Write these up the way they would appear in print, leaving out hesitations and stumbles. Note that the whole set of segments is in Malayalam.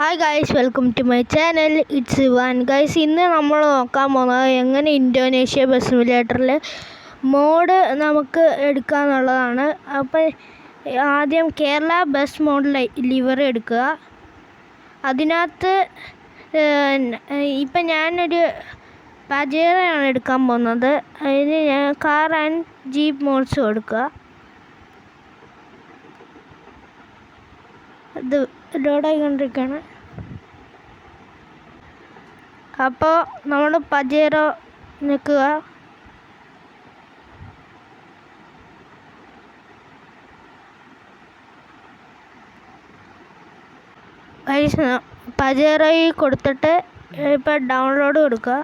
Hi guys, welcome to my channel. It's Ivan. Guys, ഇന്ന് നമ്മൾ നോക്കാൻ പോകുന്നത് എങ്ങനെ ഇന്തോനേഷ്യ ബസ് സിമുലേറ്ററിൽ മോഡ് നമുക്ക് എടുക്കാമെന്നുള്ളതാണ്. അപ്പോൾ ആദ്യം കേരള ബസ് മോഡ് ലിവർ എടുക്കുക. അതിനകത്ത് ഇപ്പം ഞാനൊരു പജേറയാണ് എടുക്കാൻ പോകുന്നത്. അതിന് ഞാൻ കാർ ആൻഡ് ജീപ്പ് മോഡ്സ് കൊടുക്കുക. ഇത് ലോഡായിക്കൊണ്ടിരിക്കുകയാണ്. അപ്പോൾ നമ്മൾ പജേറോ നിൽക്കുക. ഗൈസ്, പജേറോയിൽ കൊടുത്തിട്ട് ഇപ്പോൾ ഡൗൺലോഡ് കൊടുക്കുക.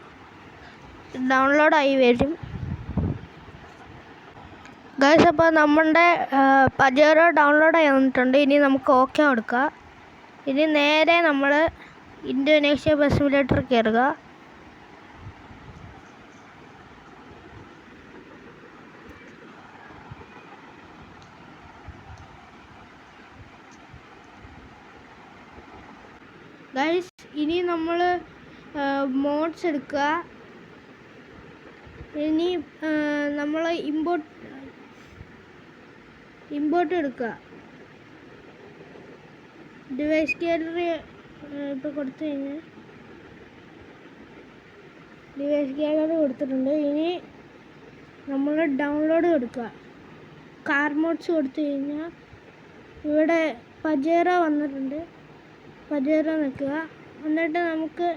ഡൗൺലോഡായി വരും. ഗൈസ്, അപ്പോൾ നമ്മുടെ പജേറോ ഡൗൺലോഡ് ആയി വന്നിട്ടുണ്ട്. ഇനി നമുക്ക് ഓക്കെ കൊടുക്കുക. ഇനി നേരെ നമ്മൾ ഇന്തോനേഷ്യ ബസ് സിമുലേറ്റർ കയറുക. ഗൈസ്, ഇനി നമ്മൾ മോഡ്സ് എടുക്കുക. ഇനി നമ്മൾ ഇമ്പോർട്ട് എടുക്കുക. ഡിവൈസ് ഗാലറി ഇപ്പോൾ കൊടുത്തു കഴിഞ്ഞാൽ ഡിവൈസ് ഗാലറി കൊടുത്തിട്ടുണ്ട്. ഇനി നമ്മൾ ഡൗൺലോഡ് കൊടുക്കുക. കാർ മോഡ്സ് കൊടുത്തു കഴിഞ്ഞാൽ ഇവിടെ പജേറോ വന്നിട്ടുണ്ട്. പജേറോ നിൽക്കുക. എന്നിട്ട് നമുക്ക്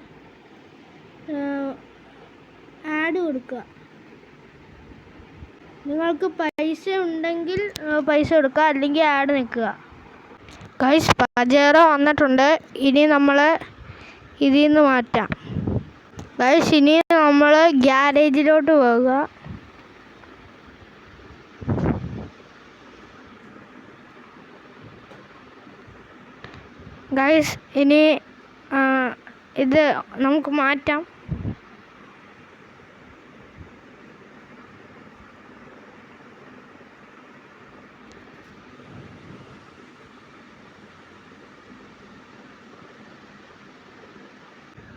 ആഡ് കൊടുക്കുക. നിങ്ങൾക്ക് പൈസ ഉണ്ടെങ്കിൽ പൈസ കൊടുക്കുക, അല്ലെങ്കിൽ ആഡ് നിൽക്കുക. ഗൈസ്, പജേറോ വന്നിട്ടുണ്ട്. ഇനി നമ്മൾ ഇതിൽ നിന്ന് മാറ്റാം. ഗൈസ്, ഇനി നമ്മൾ ഗ്യാരേജിലോട്ട് പോവുക. ഗൈസ്, ഇനി ഇത് നമുക്ക് മാറ്റാം.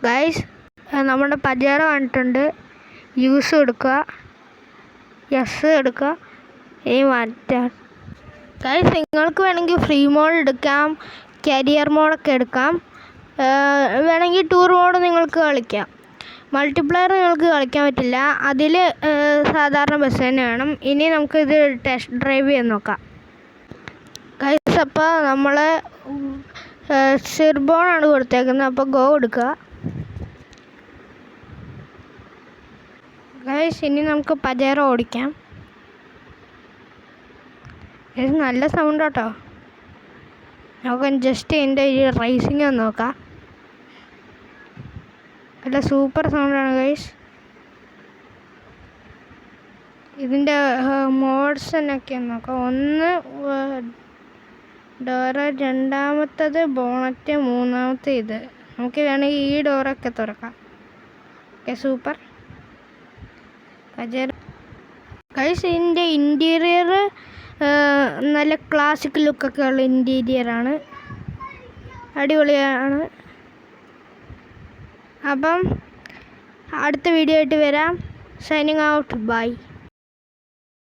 ഗൈസ്, നമ്മുടെ പജേറോ വന്നിട്ടുണ്ട്. യൂസ് കൊടുക്കുക, യെസ് എടുക്കുക, ഇനി മാറ്റാം. ഗൈസ്, നിങ്ങൾക്ക് വേണമെങ്കിൽ ഫ്രീ മോഡ് എടുക്കാം, കരിയർ മോഡൊക്കെ എടുക്കാം. വേണമെങ്കിൽ ടൂർ മോഡ് നിങ്ങൾക്ക് കളിക്കാം. മൾട്ടിപ്ലെയർ നിങ്ങൾക്ക് കളിക്കാൻ പറ്റില്ല. അതിൽ സാധാരണ ബസ് തന്നെ വേണം. ഇനി നമുക്ക് ഇത് ടെസ്റ്റ് ഡ്രൈവ് ചെയ്യാൻ നോക്കാം. ഗൈസ്, അപ്പോൾ നമ്മൾ സിർബോണാണ് കൊടുത്തേക്കുന്നത്. അപ്പോൾ ഗോ കൊടുക്കുക. ഗൈസ്, ഇനി നമുക്ക് പജേറോ ഓടിക്കാം. ഇത് നല്ല സൗണ്ട് കേട്ടോ. നമുക്ക് ജസ്റ്റ് ഇതിൻ്റെ ഈ റേസിംഗ് ഒന്ന് നോക്കാം. നല്ല സൂപ്പർ സൗണ്ടാണ് ഗൈസ്. ഇതിൻ്റെ മോഡ്സ് എന്നൊക്കെ നോക്കാം. ഒന്ന് ഡോറ്, രണ്ടാമത്തത് ബോണറ്റ്, മൂന്നാമത്തെ ഇത്. നമുക്ക് വേണമെങ്കിൽ ഈ ഡോറൊക്കെ തുറക്കാം. Okay, super. പജേറോ ഗൈസ്, ഇതിൻ്റെ ഇൻറ്റീരിയർ നല്ല ക്ലാസിക് ലുക്കൊക്കെ ഉള്ള ഇൻറ്റീരിയറാണ്. അടിപൊളിയാണ്. അപ്പം അടുത്ത വീഡിയോ ആയിട്ട് വരാം. Signing out. ബൈ.